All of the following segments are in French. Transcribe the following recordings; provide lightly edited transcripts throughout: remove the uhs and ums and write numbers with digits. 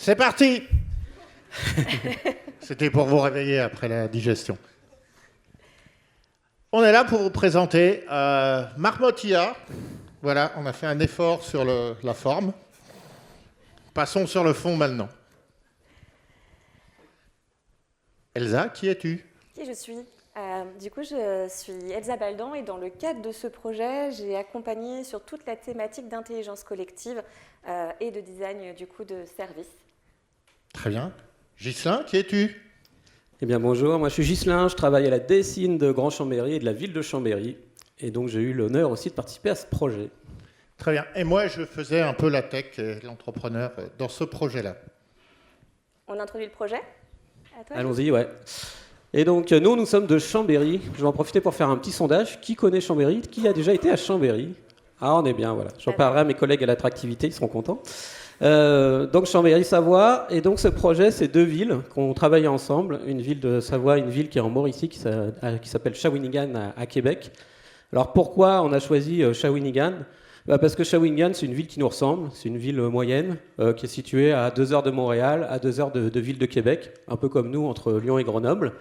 C'est parti. C'était pour vous réveiller après la digestion. On est là pour vous présenter Marmotte IA. Voilà, on a fait un effort sur la forme. Passons sur le fond maintenant. Elsa, qui es-tu? Qui je suis? Du coup, je suis Elsa Baldan et dans le cadre de ce projet, j'ai accompagné sur toute la thématique d'intelligence collective et de design du coup de services. Très bien. Ghislain, qui es-tu? Eh bien bonjour, moi je suis Ghislain, je travaille à la DSIN de Grand Chambéry et de la ville de Chambéry. Et donc j'ai eu l'honneur aussi de participer à ce projet. Très bien. Et moi, je faisais un peu la tech et l'entrepreneur dans ce projet-là. On introduit le projet? À toi, Allons-y, ouais. Et donc nous sommes de Chambéry. Je vais en profiter pour faire un petit sondage. Qui connaît Chambéry? Qui a déjà été à Chambéry? Ah, on est bien, voilà. J'en parlerai à mes collègues à l'attractivité, ils seront contents. Donc Chambéry-Savoie, et donc ce projet, c'est deux villes qu'on travaille ensemble, une ville de Savoie, une ville qui est en Mauricie, qui s'appelle Shawinigan à Québec. Alors pourquoi on a choisi Shawinigan? Parce que Shawinigan, c'est une ville qui nous ressemble, c'est une ville moyenne, qui est située à 2 heures de Montréal, à 2 heures de ville de Québec, un peu comme nous, entre Lyon et Grenoble.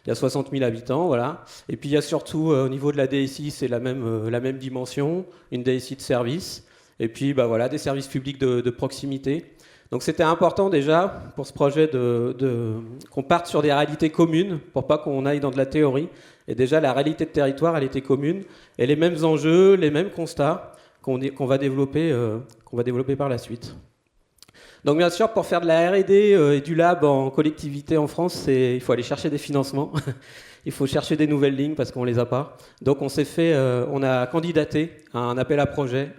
Il y a 60 000 habitants, voilà. Et puis il y a surtout, au niveau de la DSI, c'est la même dimension, une DSI de service. Et puis voilà, des services publics de proximité. Donc c'était important déjà pour ce projet qu'on parte sur des réalités communes, pour pas qu'on aille dans de la théorie. Et déjà la réalité de territoire, elle était commune. Et les mêmes enjeux, les mêmes constats qu'on va développer par la suite. Donc bien sûr, pour faire de la R&D et du lab en collectivité en France, il faut aller chercher des financements. Il faut chercher des nouvelles lignes parce qu'on les a pas. Donc on a candidaté à un appel à projet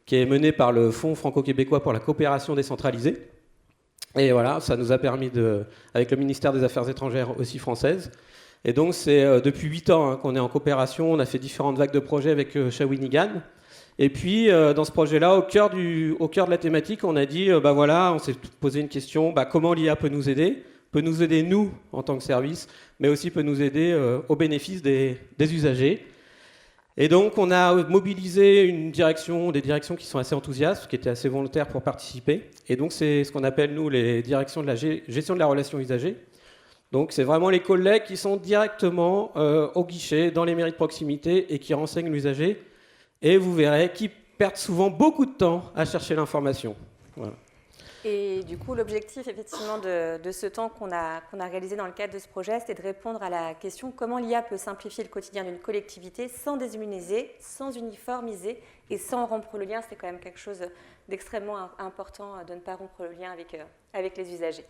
qui est mené par le Fonds franco-québécois pour la coopération décentralisée. Et voilà, ça nous a permis avec le ministère des Affaires étrangères aussi française. Et donc c'est depuis 8 ans qu'on est en coopération. On a fait différentes vagues de projets avec Shawinigan. Et puis dans ce projet-là, au cœur de la thématique, on a dit, on s'est posé une question, comment l'IA peut nous aider? Peut nous aider nous en tant que service, mais aussi peut nous aider au bénéfice des usagers. Et donc on a mobilisé des directions qui sont assez enthousiastes, qui étaient assez volontaires pour participer. Et donc c'est ce qu'on appelle nous les directions de la gestion de la relation usager. Donc c'est vraiment les collègues qui sont directement au guichet, dans les mairies de proximité et qui renseignent l'usager. Et vous verrez qu'ils perdent souvent beaucoup de temps à chercher l'information. Voilà. Et du coup, l'objectif effectivement de ce temps qu'on a réalisé dans le cadre de ce projet, c'était de répondre à la question comment l'IA peut simplifier le quotidien d'une collectivité sans déshumaniser, sans uniformiser et sans rompre le lien. C'est quand même quelque chose d'extrêmement important de ne pas rompre le lien avec les usagers.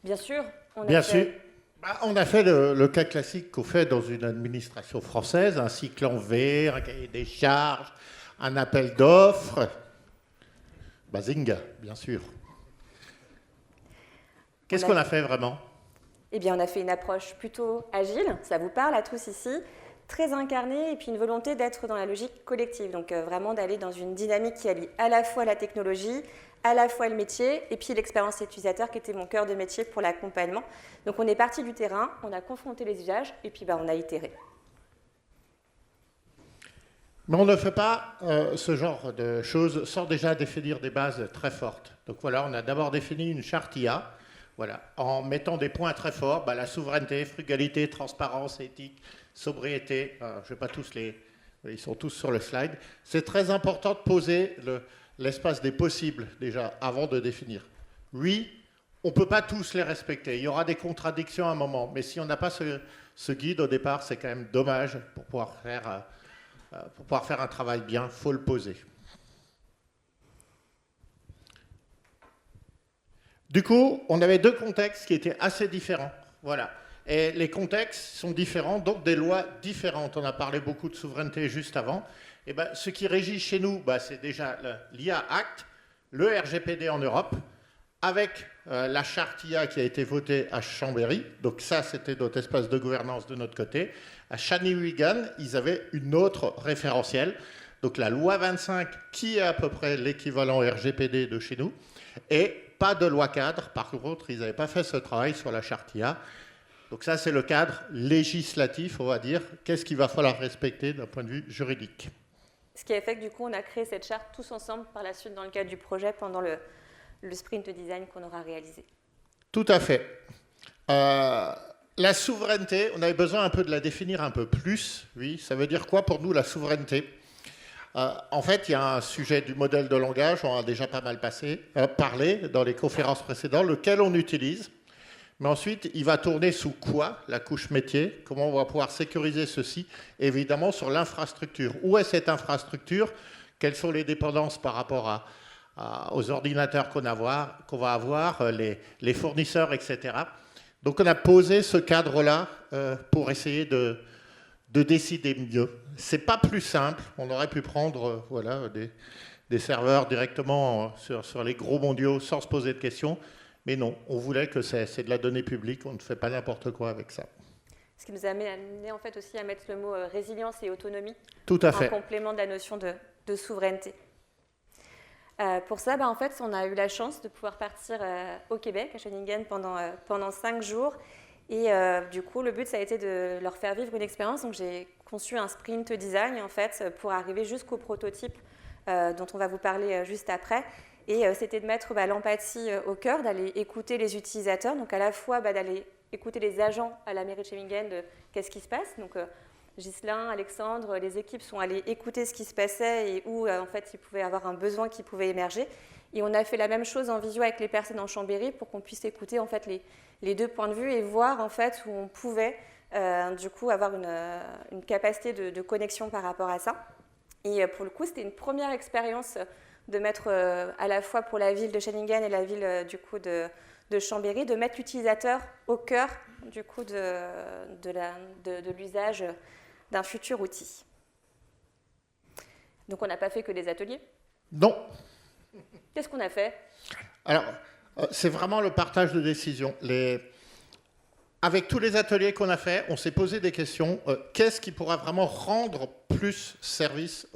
Bien sûr, on a fait le cas classique qu'on fait dans une administration française, un cycle en V, un cahier des charges, un appel d'offres. Bazinga, bien sûr. Qu'est-ce qu'on a fait vraiment? Eh bien, on a fait une approche plutôt agile, ça vous parle à tous ici, très incarnée, et puis une volonté d'être dans la logique collective, donc vraiment d'aller dans une dynamique qui allie à la fois la technologie, à la fois le métier, et puis l'expérience utilisateur qui était mon cœur de métier pour l'accompagnement. Donc on est parti du terrain, on a confronté les usages, et puis on a itéré. Mais on ne fait pas ce genre de choses sans déjà définir des bases très fortes. Donc voilà, on a d'abord défini une charte IA, voilà, en mettant des points très forts, la souveraineté, frugalité, transparence, éthique, sobriété, je ne vais pas tous ils sont tous sur le slide. C'est très important de poser l'espace des possibles déjà avant de définir. Oui, on ne peut pas tous les respecter, il y aura des contradictions à un moment, mais si on n'a pas ce guide au départ, c'est quand même dommage pour pouvoir faire un travail bien, il faut le poser. Du coup, on avait deux contextes qui étaient assez différents. Voilà. Et les contextes sont différents, donc des lois différentes. On a parlé beaucoup de souveraineté juste avant. Et ce qui régit chez nous, c'est déjà l'IA Act, le RGPD en Europe, avec la charte IA qui a été votée à Chambéry. Donc ça, c'était notre espace de gouvernance de notre côté. À Shawinigan, ils avaient une autre référentiel. Donc la loi 25, qui est à peu près l'équivalent RGPD de chez nous, et pas de loi cadre. Par contre, ils n'avaient pas fait ce travail sur la charte IA. Donc ça, c'est le cadre législatif, on va dire. Qu'est-ce qu'il va falloir respecter d'un point de vue juridique? Ce qui a fait que du coup, on a créé cette charte tous ensemble par la suite dans le cadre du projet pendant le sprint design qu'on aura réalisé. Tout à fait. La souveraineté, on avait besoin un peu de la définir un peu plus. Oui, ça veut dire quoi pour nous la souveraineté? En fait, il y a un sujet du modèle de langage, on a déjà pas mal parlé dans les conférences précédentes, lequel on utilise. Mais ensuite, il va tourner sous quoi? La couche métier. Comment on va pouvoir sécuriser ceci? Évidemment, sur l'infrastructure. Où est cette infrastructure? Quelles sont les dépendances par rapport aux ordinateurs qu'on va avoir, les fournisseurs, etc. Donc, on a posé ce cadre-là pour essayer de décider mieux. C'est pas plus simple. On aurait pu prendre voilà, des serveurs directement sur les gros mondiaux sans se poser de questions. Mais non, on voulait que c'est de la donnée publique, on ne fait pas n'importe quoi avec ça. Ce qui nous a amené en fait aussi à mettre le mot résilience et autonomie. Tout à fait. En complément de la notion de souveraineté. Pour ça, en fait, on a eu la chance de pouvoir partir au Québec, à Shawinigan, pendant 5 jours. Et du coup, le but, ça a été de leur faire vivre une expérience. Donc, j'ai conçu un sprint design, en fait, pour arriver jusqu'au prototype dont on va vous parler juste après. Et c'était de mettre l'empathie au cœur, d'aller écouter les utilisateurs, donc à la fois d'aller écouter les agents à la mairie de Shawinigan de qu'est-ce qui se passe. Donc Ghislain, Alexandre, les équipes sont allées écouter ce qui se passait et où en fait il pouvait y avoir un besoin qui pouvait émerger. Et on a fait la même chose en visio avec les personnes en Chambéry pour qu'on puisse écouter en fait les deux points de vue et voir en fait où on pouvait du coup avoir une capacité de connexion par rapport à ça. Et pour le coup, c'était une première expérience de mettre à la fois pour la ville de Shawinigan et la ville du coup de Chambéry, de mettre l'utilisateur au cœur du coup de l'usage d'un futur outil. Donc on n'a pas fait que des ateliers. Non. Qu'est-ce qu'on a fait? Alors, c'est vraiment le partage de décisions. Avec tous les ateliers qu'on a fait, on s'est posé des questions. Qu'est-ce qui pourra vraiment rendre plus service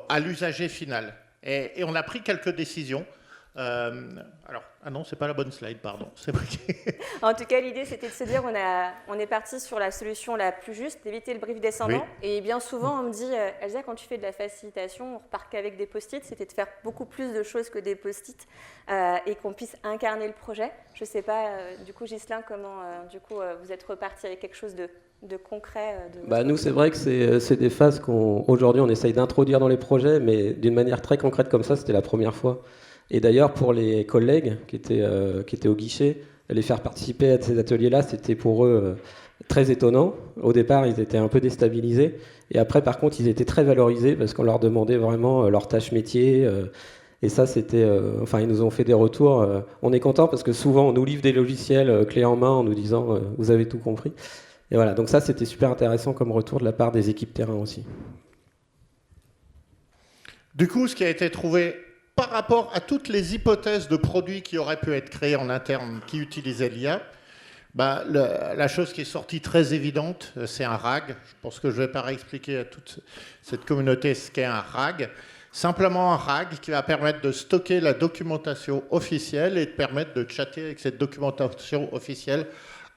à l'usager final? Et on a pris quelques décisions. Ah non, c'est pas la bonne slide, pardon. En tout cas, l'idée, c'était de se dire on est parti sur la solution la plus juste, d'éviter le brief descendant. Oui. Et bien souvent, on me dit, Elsa, quand tu fais de la facilitation, on repart qu'avec des post-it. C'était de faire beaucoup plus de choses que des post-it et qu'on puisse incarner le projet. Je ne sais pas, du coup, Ghislain, comment vous êtes reparti avec quelque chose de concret Nous, c'est vrai que c'est des phases qu'aujourd'hui, on essaye d'introduire dans les projets, mais d'une manière très concrète comme ça, c'était la première fois. Et d'ailleurs, pour les collègues qui étaient au guichet, les faire participer à ces ateliers-là, c'était pour eux très étonnant. Au départ, ils étaient un peu déstabilisés. Et après, par contre, ils étaient très valorisés parce qu'on leur demandait vraiment leur tâche métier. Et ça, c'était... ils nous ont fait des retours. On est content parce que souvent, on nous livre des logiciels clés en main en nous disant « vous avez tout compris ». Et voilà, donc ça, c'était super intéressant comme retour de la part des équipes terrain aussi. Du coup, ce qui a été trouvé par rapport à toutes les hypothèses de produits qui auraient pu être créés en interne qui utilisaient l'IA, la chose qui est sortie très évidente, c'est un RAG. Je pense que je ne vais pas réexpliquer à toute cette communauté ce qu'est un RAG. Simplement un RAG qui va permettre de stocker la documentation officielle et de permettre de chatter avec cette documentation officielle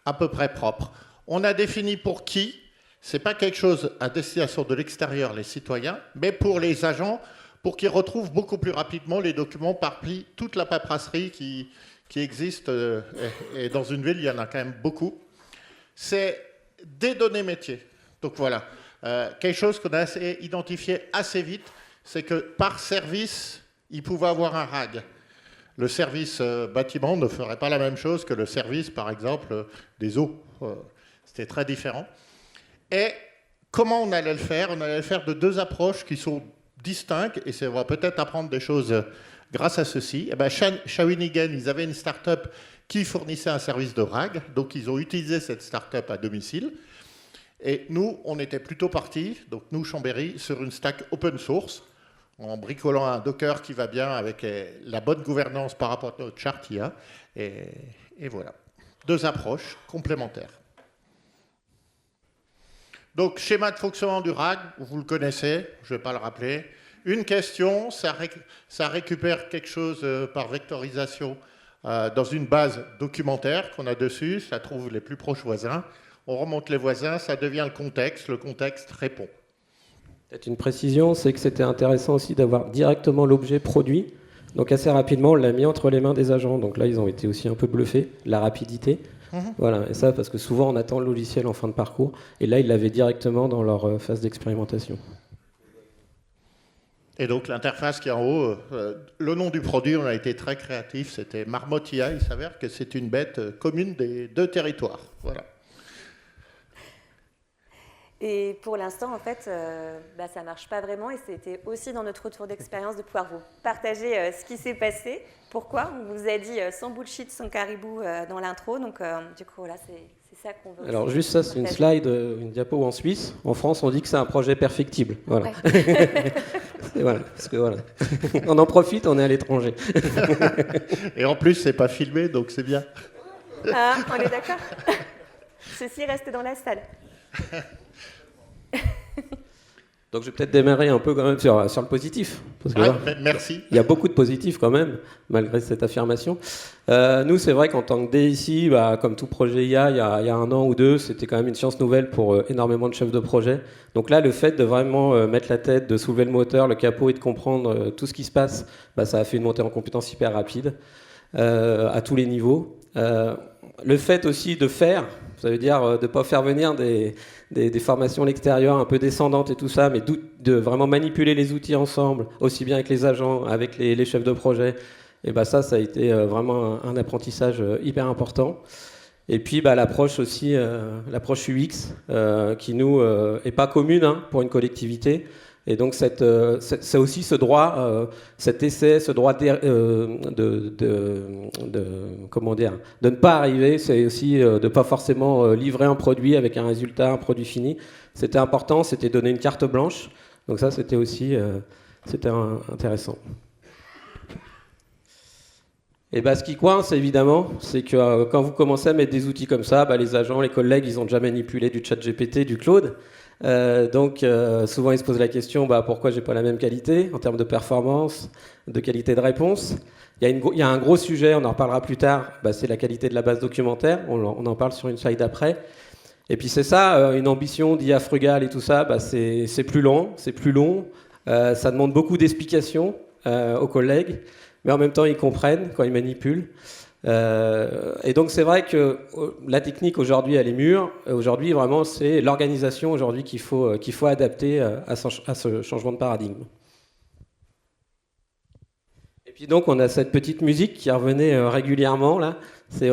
à peu près propre. On a défini pour qui. Ce n'est pas quelque chose à destination de l'extérieur, les citoyens, mais pour les agents, pour qu'ils retrouvent beaucoup plus rapidement les documents parmi toute la paperasserie qui existe. Et dans une ville, il y en a quand même beaucoup. C'est des données métiers. Donc voilà, quelque chose qu'on a identifié assez vite, c'est que par service, il pouvait avoir un RAG. Le service bâtiment ne ferait pas la même chose que le service, par exemple, des eaux. C'était très différent. Et comment on allait le faire? On allait le faire de deux approches qui sont distinctes, et on va peut-être apprendre des choses grâce à ceci. Shawinigan, ils avaient une start-up qui fournissait un service de RAG, donc ils ont utilisé cette start-up à domicile. Et nous, on était plutôt partis, donc nous, Chambéry, sur une stack open source, en bricolant un Docker qui va bien avec la bonne gouvernance par rapport à notre charte IA. Et voilà, deux approches complémentaires. Donc, schéma de fonctionnement du RAG, vous le connaissez, je ne vais pas le rappeler. Une question, ça récupère quelque chose par vectorisation dans une base documentaire qu'on a dessus, ça trouve les plus proches voisins. On remonte les voisins, ça devient le contexte répond. Peut-être une précision, c'est que c'était intéressant aussi d'avoir directement l'objet produit. Donc assez rapidement, on l'a mis entre les mains des agents. Donc là, ils ont été aussi un peu bluffés, la rapidité. Voilà, et ça parce que souvent on attend le logiciel en fin de parcours. Et là, ils l'avaient directement dans leur phase d'expérimentation. Et donc l'interface qui est en haut, le nom du produit, on a été très créatif, c'était Marmotte IA. Il s'avère que c'est une bête commune des 2 territoires. Voilà. Et pour l'instant, en fait, ça ne marche pas vraiment. Et c'était aussi dans notre retour d'expérience de pouvoir vous partager ce qui s'est passé. Pourquoi? On vous a dit sans bullshit, sans caribou dans l'intro. Donc, du coup, voilà, c'est ça qu'on veut. Alors, juste ça, c'est une slide, une diapo en Suisse. En France, on dit que c'est un projet perfectible. Voilà. Ouais. Voilà, parce que voilà. On en profite, on est à l'étranger. Et en plus, c'est pas filmé, donc c'est bien. Ah, on est d'accord. Ceci reste dans la salle. Donc je vais peut-être démarrer un peu quand même sur le positif. Parce que, merci. Il y a beaucoup de positifs quand même, malgré cette affirmation. Nous, c'est vrai qu'en tant que DSI, comme tout projet IA, il y a 1 an ou 2, c'était quand même une science nouvelle pour énormément de chefs de projet. Donc là, le fait de vraiment mettre la tête, de soulever le moteur, le capot et de comprendre tout ce qui se passe, ça a fait une montée en compétences hyper rapide à tous les niveaux. Le fait aussi de faire, ça veut dire de ne pas faire venir des formations à l'extérieur un peu descendantes et tout ça, mais de vraiment manipuler les outils ensemble, aussi bien avec les agents, avec les chefs de projet. Et ça a été vraiment un apprentissage hyper important. Et puis l'approche aussi, l'approche UX, qui nous est pas commune pour une collectivité. Et donc c'est aussi ce droit, cet essai, ce droit comment dire, de ne pas arriver, c'est aussi de ne pas forcément livrer un produit avec un résultat, un produit fini. C'était important, c'était donner une carte blanche. Donc ça, c'était aussi intéressant. Et ce qui coince, évidemment, c'est que quand vous commencez à mettre des outils comme ça, les agents, les collègues, ils ont déjà manipulé du ChatGPT, du Claude. Donc souvent ils se posent la question pourquoi j'ai pas la même qualité en termes de performance, de qualité de réponse. Il y a un gros sujet, on en reparlera plus tard, c'est la qualité de la base documentaire, on en parle sur une slide après. Et puis c'est ça, une ambition d'IA frugale et tout ça, c'est plus long, ça demande beaucoup d'explications aux collègues, mais en même temps ils comprennent quand ils manipulent. Et donc c'est vrai que la technique aujourd'hui elle est mûre. Aujourd'hui vraiment c'est l'organisation aujourd'hui qu'il faut adapter à ce changement de paradigme. Et puis donc on a cette petite musique qui revenait régulièrement là. C'est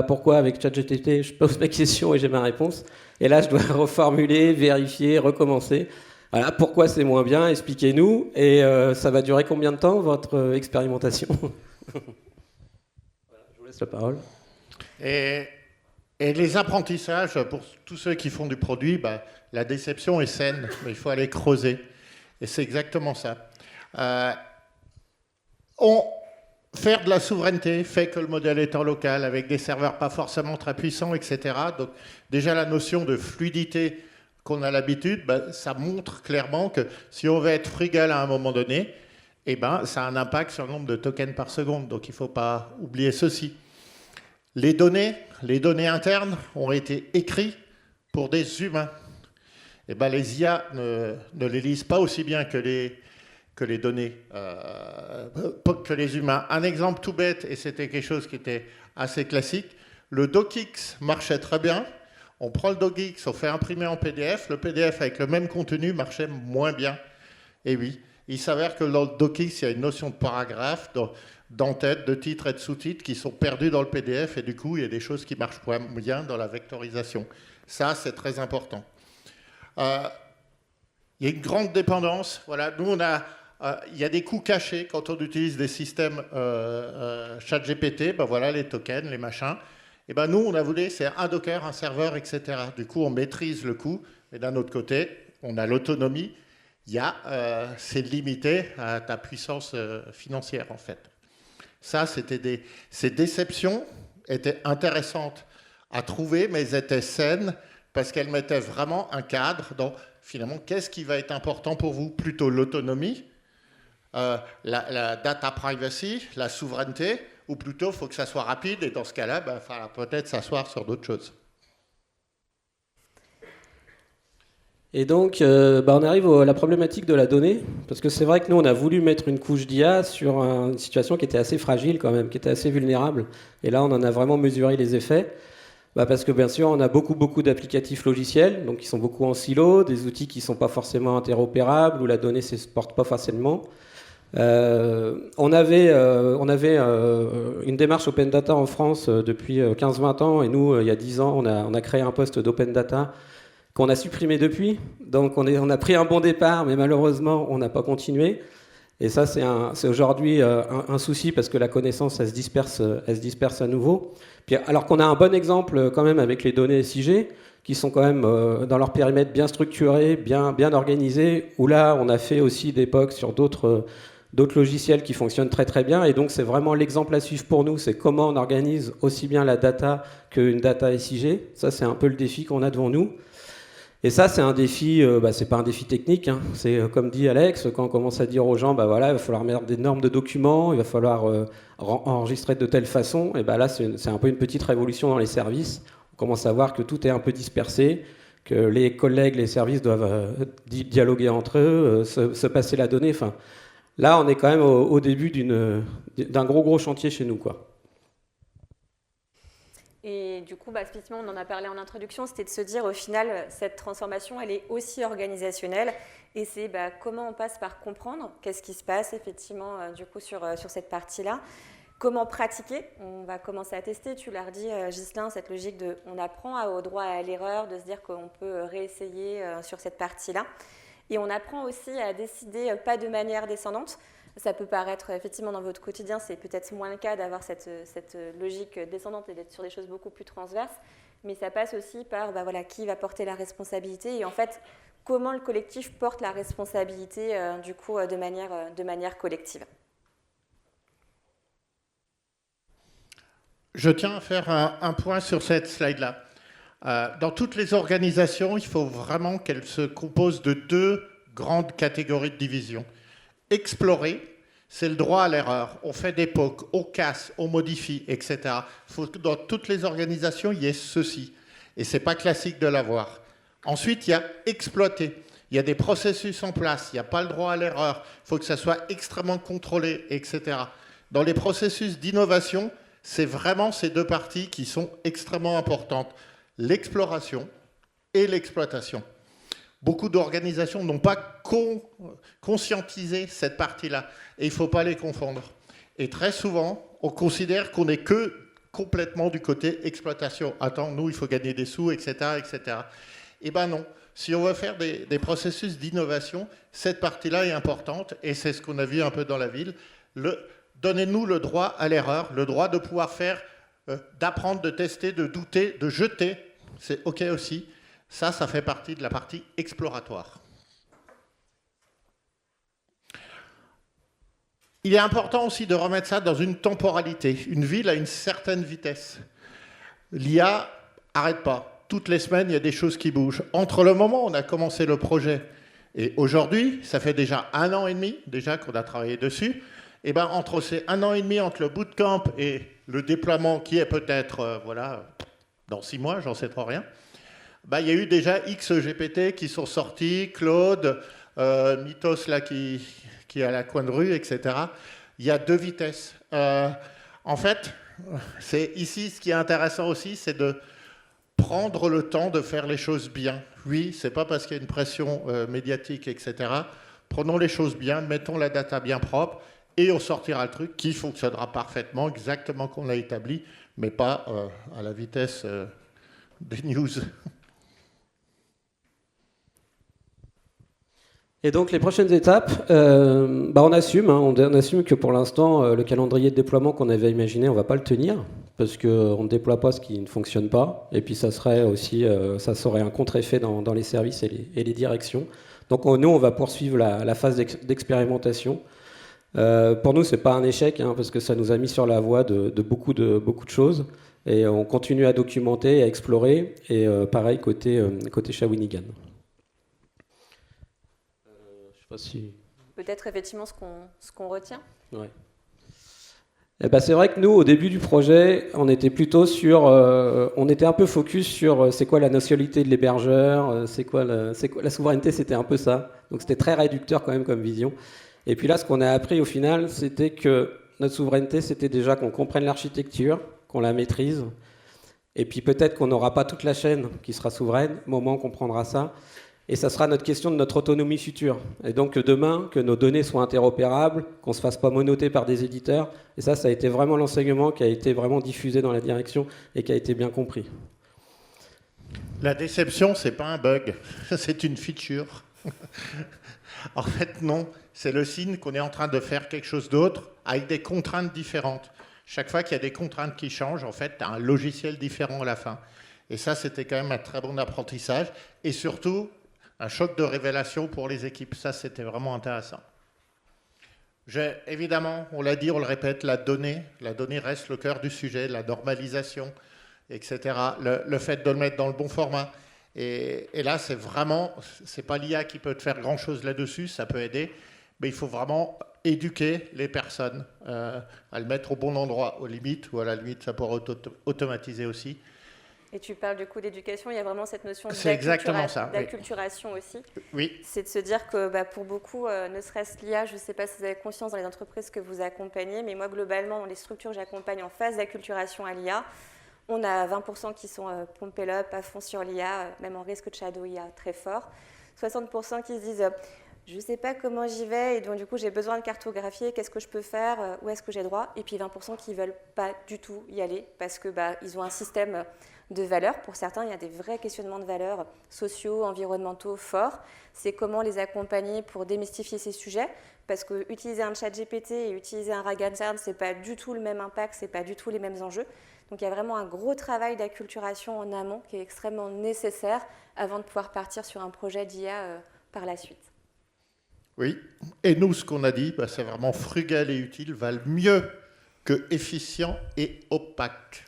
pourquoi avec ChatGPT je pose ma question et j'ai ma réponse. Et là je dois reformuler, vérifier, recommencer. Voilà, pourquoi c'est moins bien, expliquez-nous. Et ça va durer combien de temps votre expérimentation? La parole. Et les apprentissages, pour tous ceux qui font du produit, la déception est saine, mais il faut aller creuser. Et c'est exactement ça. Faire de la souveraineté fait que le modèle est en local, avec des serveurs pas forcément très puissants, etc. Donc déjà la notion de fluidité qu'on a l'habitude, ça montre clairement que si on veut être frugal à un moment donné, ça a un impact sur le nombre de tokens par seconde. Donc il ne faut pas oublier ceci. Les données internes ont été écrites pour des humains. Les IA ne les lisent pas aussi bien que les données, que les humains. Un exemple tout bête, et c'était quelque chose qui était assez classique, le docx marchait très bien. On prend le docx, on fait imprimer en PDF. Le PDF avec le même contenu marchait moins bien. Et oui, il s'avère que dans le docx, il y a une notion de paragraphe, d'entête, de titre et de sous-titres qui sont perdus dans le PDF et du coup, il y a des choses qui marchent moins bien dans la vectorisation. Ça, c'est très important. Il y a une grande dépendance. Voilà, nous, il y a des coûts cachés quand on utilise des systèmes ChatGPT. Les tokens, les machins. Et nous, on a voulu, c'est un Docker, un serveur, etc. Du coup, on maîtrise le coût. Mais d'un autre côté, on a l'autonomie. C'est limité à ta puissance financière, en fait. Ça, ces déceptions étaient intéressantes à trouver, mais elles étaient saines parce qu'elles mettaient vraiment un cadre dans, finalement, qu'est-ce qui va être important pour vous? Plutôt l'autonomie, la data privacy, la souveraineté, ou plutôt, il faut que ça soit rapide, et dans ce cas-là, peut-être s'asseoir sur d'autres choses. Et donc, on arrive à la problématique de la donnée, parce que c'est vrai que nous, on a voulu mettre une couche d'IA sur une situation qui était assez fragile quand même, qui était assez vulnérable. Et là, on en a vraiment mesuré les effets. Parce que bien sûr, on a beaucoup d'applicatifs logiciels, donc qui sont beaucoup en silo, des outils qui ne sont pas forcément interopérables, où la donnée ne s'exporte pas facilement. On avait une démarche Open Data en France depuis 15-20 ans, et nous, il y a 10 ans, on a créé un poste d'Open Data qu'on a supprimé depuis. Donc on a pris un bon départ, mais malheureusement, on n'a pas continué. Et ça, c'est aujourd'hui un souci, parce que la connaissance, elle se disperse à nouveau. Puis, alors qu'on a un bon exemple quand même avec les données SIG, qui sont quand même dans leur périmètre bien structurés, bien organisés, où là, on a fait aussi des POC sur d'autres logiciels qui fonctionnent très très bien. Et donc, c'est vraiment l'exemple à suivre pour nous, c'est comment on organise aussi bien la data qu'une data SIG. Ça, c'est un peu le défi qu'on a devant nous. Et ça, c'est un défi, c'est pas un défi technique, hein. C'est comme dit Alex, quand on commence à dire aux gens, voilà, il va falloir mettre des normes de documents, il va falloir enregistrer de telle façon, et là, c'est un peu une petite révolution dans les services. On commence à voir que tout est un peu dispersé, que les collègues, les services doivent dialoguer entre eux, se passer la donnée. Enfin, là, on est quand même au début d'un gros chantier chez nous, quoi. Et du coup, effectivement, on en a parlé en introduction, c'était de se dire, au final, cette transformation, elle est aussi organisationnelle. Et c'est comment on passe par comprendre qu'est-ce qui se passe, effectivement, du coup, sur cette partie-là. Comment pratiquer? On va commencer à tester, tu l'as redit, Ghislain, cette logique de on apprend au droit à l'erreur, de se dire qu'on peut réessayer sur cette partie-là. Et on apprend aussi à décider pas de manière descendante. Ça peut paraître, effectivement, dans votre quotidien, c'est peut-être moins le cas d'avoir cette logique descendante et d'être sur des choses beaucoup plus transverses, mais ça passe aussi par qui va porter la responsabilité et en fait, comment le collectif porte la responsabilité du coup, de manière collective. Je tiens à faire un point sur cette slide-là. Dans toutes les organisations, il faut vraiment qu'elles se composent de deux grandes catégories de division. Explorer, c'est le droit à l'erreur. On fait des POC, on casse, on modifie, etc. Il faut que dans toutes les organisations, il y ait ceci. Et ce n'est pas classique de l'avoir. Ensuite, il y a exploiter. Il y a des processus en place. Il n'y a pas le droit à l'erreur. Il faut que ça soit extrêmement contrôlé, etc. Dans les processus d'innovation, c'est vraiment ces deux parties qui sont extrêmement importantes. L'exploration et l'exploitation. Beaucoup d'organisations n'ont pas conscientisé cette partie-là. Et il ne faut pas les confondre. Et très souvent, on considère qu'on n'est que complètement du côté exploitation. Attends, nous, il faut gagner des sous, etc. etc. Eh bien non. Si on veut faire des processus d'innovation, cette partie-là est importante. Et c'est ce qu'on a vu un peu dans la ville. Donnez-nous le droit à l'erreur, le droit de pouvoir faire, d'apprendre, de tester, de douter, de jeter. C'est OK aussi. Ça fait partie de la partie exploratoire. Il est important aussi de remettre ça dans une temporalité. Une ville a une certaine vitesse. L'IA n'arrête pas. Toutes les semaines, il y a des choses qui bougent. Entre le moment où on a commencé le projet et aujourd'hui, ça fait déjà 1 an et demi déjà qu'on a travaillé dessus. Et entre ces 1 an et demi, entre le bootcamp et le déploiement qui est peut-être dans 6 mois, j'en sais trop rien, il y a eu déjà X GPT qui sont sortis, Claude, Mythos là, qui est à la coin de rue, etc. Il y a 2 vitesses. En fait, ici, ce qui est intéressant aussi, c'est de prendre le temps de faire les choses bien. Oui, ce n'est pas parce qu'il y a une pression médiatique, etc. Prenons les choses bien, mettons la data bien propre, et on sortira le truc qui fonctionnera parfaitement, exactement comme on l'a établi, mais pas à la vitesse des news. Et donc les prochaines étapes, on assume que pour l'instant, le calendrier de déploiement qu'on avait imaginé, on ne va pas le tenir, parce qu'on ne déploie pas ce qui ne fonctionne pas, et puis ça serait un contre-effet dans les services et les directions. Donc nous, on va poursuivre la phase d'expérimentation. Pour nous, ce n'est pas un échec, parce que ça nous a mis sur la voie de beaucoup de choses, et on continue à documenter, à explorer, et pareil côté Shawinigan. Peut-être effectivement ce qu'on retient. Ouais. Eh ben, c'est vrai que nous, au début du projet, on était plutôt sur, on était un peu focus sur c'est quoi la nationalité de l'hébergeur, c'est quoi la souveraineté, c'était un peu ça. Donc c'était très réducteur quand même comme vision. Et puis là, ce qu'on a appris au final, c'était que notre souveraineté, c'était déjà qu'on comprenne l'architecture, qu'on la maîtrise, et puis peut-être qu'on n'aura pas toute la chaîne qui sera souveraine, au moment où on comprendra ça. Et ça sera notre question de notre autonomie future. Et donc demain, que nos données soient interopérables, qu'on ne se fasse pas monoter par des éditeurs. Et ça a été vraiment l'enseignement qui a été vraiment diffusé dans la direction et qui a été bien compris. La déception, c'est pas un bug, c'est une feature. En fait, non, c'est le signe qu'on est en train de faire quelque chose d'autre avec des contraintes différentes. Chaque fois qu'il y a des contraintes qui changent, en fait, tu as un logiciel différent à la fin. Et ça, c'était quand même un très bon apprentissage. Et surtout, un choc de révélation pour les équipes. Ça, c'était vraiment intéressant. Évidemment, on l'a dit, on le répète, la donnée reste le cœur du sujet, la normalisation, etc. Le fait de le mettre dans le bon format. Et là, c'est pas l'IA qui peut te faire grand-chose là-dessus, ça peut aider, mais il faut vraiment éduquer les personnes à le mettre au bon endroit, aux limites, ou à la limite, ça pourra automatiser aussi. Et tu parles du coup d'éducation, il y a vraiment cette notion d'acculturation aussi. Oui. C'est de se dire que pour beaucoup, ne serait-ce l'IA, je ne sais pas si vous avez conscience dans les entreprises que vous accompagnez, mais moi globalement, dans les structures que j'accompagne en phase d'acculturation à l'IA, on a 20% qui sont pompés up à fond sur l'IA, même en risque de shadow IA très fort. 60% qui se disent je ne sais pas comment j'y vais et donc du coup j'ai besoin de cartographier, qu'est-ce que je peux faire, où est-ce que j'ai droit. Et puis 20% qui ne veulent pas du tout y aller parce que ils ont un système de valeurs. Pour certains, il y a des vrais questionnements de valeurs sociaux, environnementaux forts. C'est comment les accompagner pour démystifier ces sujets. Parce que utiliser un chat GPT et utiliser un RAG interne, ce n'est pas du tout le même impact, ce n'est pas du tout les mêmes enjeux. Donc il y a vraiment un gros travail d'acculturation en amont qui est extrêmement nécessaire avant de pouvoir partir sur un projet d'IA par la suite. Oui, et nous, ce qu'on a dit, c'est vraiment frugal et utile, valent mieux que efficient et opaque.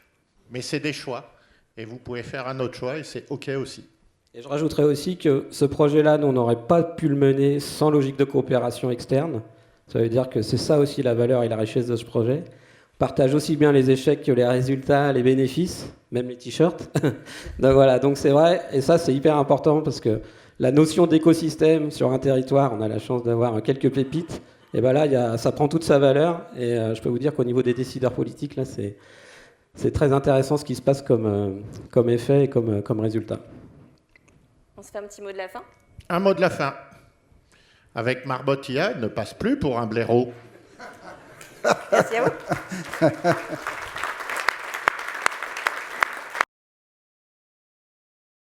Mais c'est des choix, et vous pouvez faire un autre choix, et c'est OK aussi. Et je rajouterais aussi que ce projet-là, nous, on n'aurait pas pu le mener sans logique de coopération externe. Ça veut dire que c'est ça aussi la valeur et la richesse de ce projet. On partage aussi bien les échecs que les résultats, les bénéfices, même les t-shirts. Donc voilà, donc c'est vrai, et ça c'est hyper important parce que la notion d'écosystème sur un territoire, on a la chance d'avoir quelques pépites, et ben là, ça prend toute sa valeur, et je peux vous dire qu'au niveau des décideurs politiques, là, c'est très intéressant ce qui se passe comme effet et comme résultat. On se fait un petit mot de la fin ? Un mot de la fin. Avec Marbot IA, il ne passe plus pour un blaireau. Merci à vous.